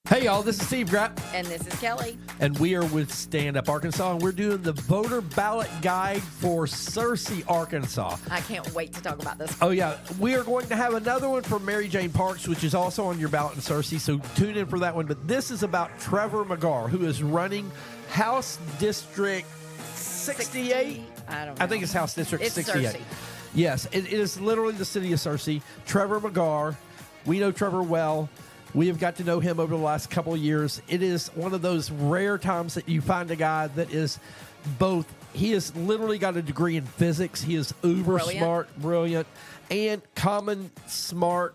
Hey, y'all, this is Steve Grapp, And this is Kelly. and we are with Stand Up Arkansas, and we're doing the voter ballot guide for Searcy, Arkansas. I can't wait to talk about this. Oh, yeah, we are going to have another one for Mary Jane Parks, which is also on your ballot in Searcy, so tune in for that one. But this is about Trevor McGarr, who is running House District 68. I don't know. I think it's House District It's 68. Searcy. Yes, it is literally the city of Searcy. Trevor McGarr, we know Trevor well. We have got to know him over the last couple of years. It is one of those rare times that you find a guy that is both, he has literally got a degree in physics. He is uber Brilliant. smart, brilliant, and common smart.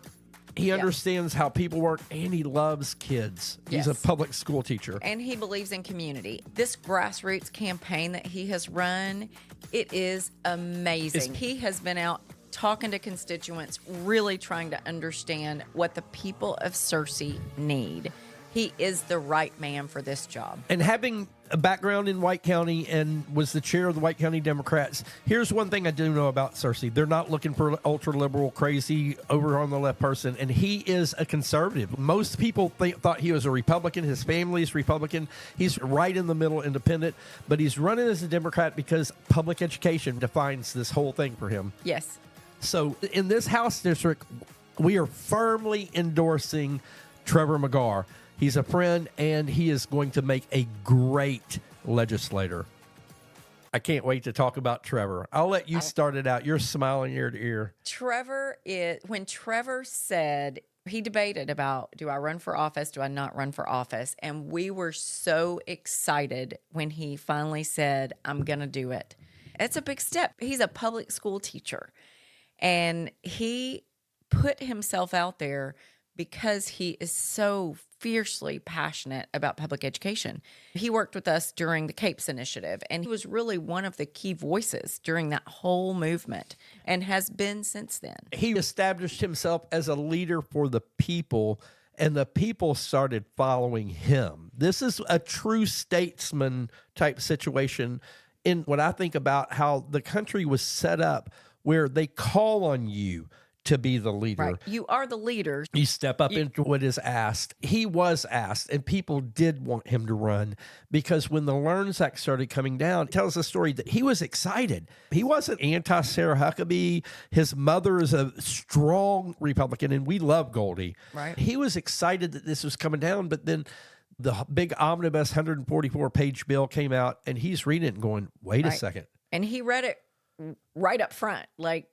He understands how people work, and he loves kids. He's a Yes. public school teacher. And he believes in community. This grassroots campaign that he has run, it is amazing. He has been out talking to constituents, really trying to understand what the people of Searcy need. He is the right man for this job. And having a background in White County and was the chair of the White County Democrats, here's one thing I do know about Searcy. They're not looking for ultra liberal, crazy, over on the left person, and he is a conservative. Most people thought he was a Republican. His family is Republican. He's right in the middle, independent, but he's running as a Democrat because public education defines this whole thing for him. Yes. So in this House district, we are firmly endorsing Trevor McGarr. He's a friend, and he is going to make a great legislator. I can't wait to talk about Trevor. I'll let you start it out. You're smiling ear to ear. When Trevor said, he debated about, do I run for office? Do I not run for office? And we were so excited when he finally said, I'm going to do it. It's a big step. He's a public school teacher. And he put himself out there because he is so fiercely passionate about public education. He worked with us during the CAPES initiative, and he was really one of the key voices during that whole movement and has been since then. He established himself as a leader for the people, and the people started following him. This is a true statesman type situation in what I think about how the country was set up, where they call on you to be the leader. Right. You are the leader. You step up into what is asked. He was asked, and people did want him to run because when the Learns Act started coming down, it tells the story that he was excited. He wasn't anti-Sarah Huckabee. His mother is a strong Republican, and we love Goldie. Right. He was excited that this was coming down, but then the big omnibus 144-page bill came out, and he's reading it and going, wait a Right. second. And he read it right up front. Like,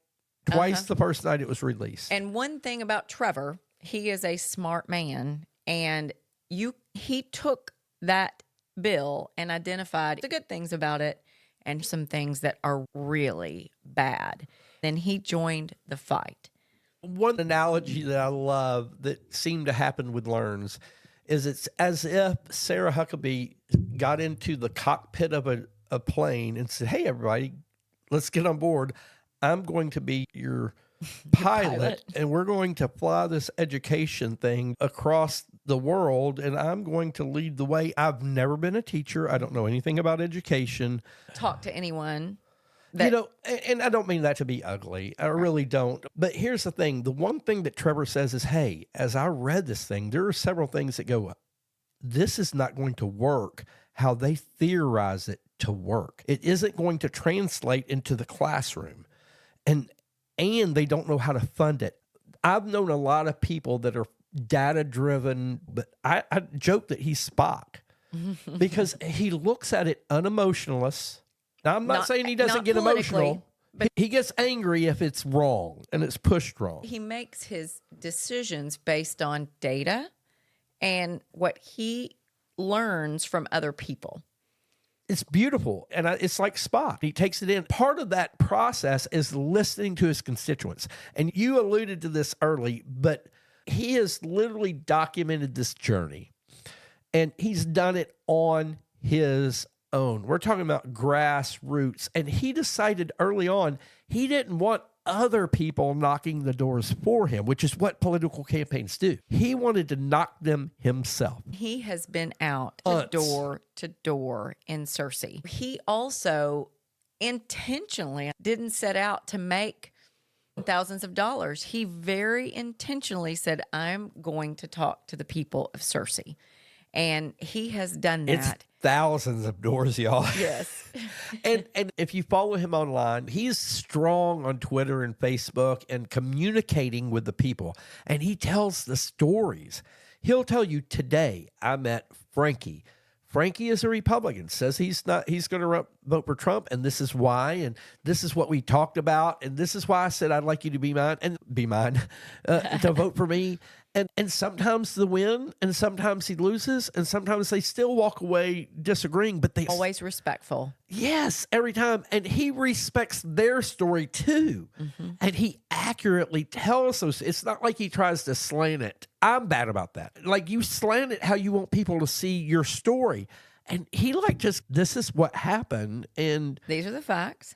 Twice the first night it was released. and one thing about Trevor, he is a smart man, and he took that bill and identified the good things about it and some things that are really bad. Then he joined the fight. One analogy that I love that seemed to happen with Learns is it's as if Sarah Huckabee got into the cockpit of a plane and said, hey, everybody, let's get on board. I'm going to be your pilot, and we're going to fly this education thing across the world, and I'm going to lead the way. I've never been a teacher. I don't know anything about education. Talk to anyone. And I don't mean that to be ugly. I really don't. But here's the thing. The one thing that Trevor says is, hey, as I read this thing, there are several things that go, this is not going to work how they theorize it to work. It isn't going to translate into the classroom. And they don't know how to fund it. I've known a lot of people that are data-driven, but I joke that he's Spock because he looks at it unemotionless. Now, I'm not saying he doesn't not get politically, emotional, but he gets angry if it's wrong and it's pushed wrong. he makes his decisions based on data and what he learns from other people. It's beautiful, and it's like Spock. He takes it in. Part of that process is listening to his constituents. And you alluded to this early, but he has literally documented this journey, and he's done it on his own. We're talking about grassroots, and he decided early on he didn't want other people knocking the doors for him, which is what political campaigns do. He wanted to knock them himself. He has been out Months. door to door in Searcy. He also intentionally didn't set out to make thousands of dollars. He very intentionally said, I'm going to talk to the people of Searcy. And he has done that. It's thousands of doors, y'all. Yes. and if you follow him online, he's strong on Twitter and Facebook and communicating with the people. And he tells the stories. He'll tell you, today I met Frankie. Frankie is a Republican, says he's going to vote for Trump, and this is why, and this is what we talked about, and this is why I said I'd like you to be mine, to vote for me. And sometimes they win, and sometimes he loses, and sometimes they still walk away disagreeing, but they Always respectful. Yes, every time. And he respects their story too. Mm-hmm. And he accurately tells us. It's not like he tries to slant it. I'm bad about that. Like, you slant it how you want people to see your story. And he this is what happened. And these are the facts.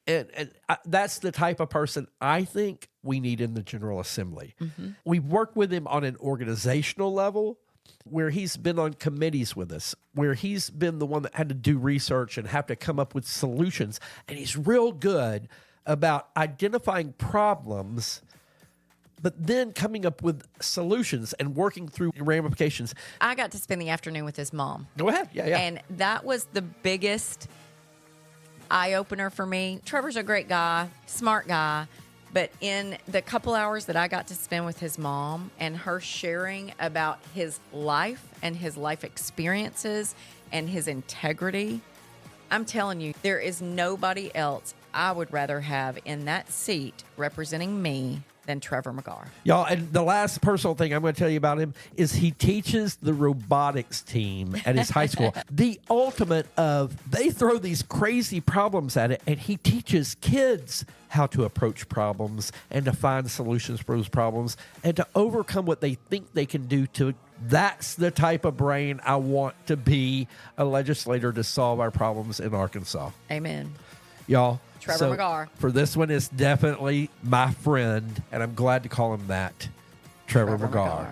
And that's the type of person I think we need in the General Assembly. Mm-hmm. We've worked with him on an organizational level, where he's been on committees with us, where he's been the one that had to do research and have to come up with solutions. And he's real good about identifying problems, but then coming up with solutions and working through ramifications. I got to spend the afternoon with his mom. Go ahead. Yeah. And that was the biggest eye-opener for me. Trevor's a great guy, smart guy. But in the couple hours that I got to spend with his mom and her sharing about his life and his life experiences and his integrity, I'm telling you, there is nobody else I would rather have in that seat representing me than Trevor McGarr. Y'all, and the last personal thing I'm going to tell you about him is he teaches the robotics team at his high school. The ultimate of, they throw these crazy problems at it, and he teaches kids how to approach problems and to find solutions for those problems and to overcome what they think they can do to. That's the type of brain I want to be a legislator to solve our problems in Arkansas. Amen. Y'all. Trevor McGarr. For this one, it's definitely my friend, and I'm glad to call him that, Trevor McGarr.